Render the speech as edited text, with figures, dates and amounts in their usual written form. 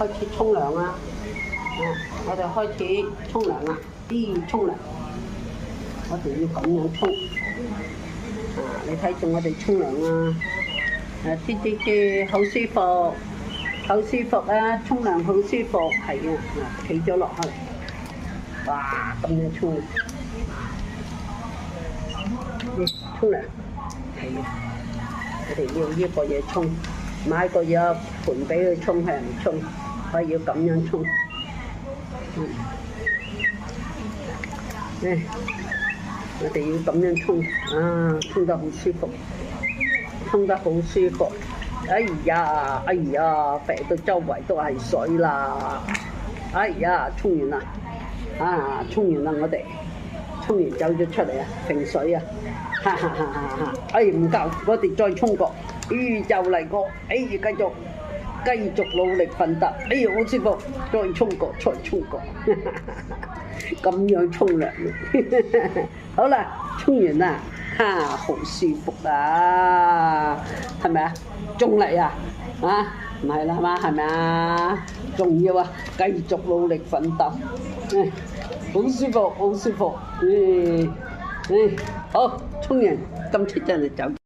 開始沖涼啦。我哋開始沖涼啦，沖涼，我哋要咁樣沖。你睇住我哋沖涼啊！啲好舒服，好舒服啊！沖涼好舒服，係啊！企咗落去，哇！咁樣沖，沖涼，係啊！我哋要呢個嘢沖，買個嘢盆俾佢沖，係唔沖，我要咁樣沖。我哋要咁樣沖，沖得好舒服，沖得好舒服。哎呀，肥到周圍都係水啦！哎呀，沖完啦，沖完啦，我哋沖完走咗出嚟啊，停水啊！哈哈哈哈哈！哎，唔夠，我哋再沖過，又嚟過，繼續努力奮鬥。哎呀，好舒服，再沖過，咁樣沖涼。好啦，沖完啦，好舒服啊，係咪啊？仲嚟啊？唔係啦嘛，係咪啊？仲要啊，繼續努力奮鬥。好舒服，好舒服。好，沖完，今次真係走。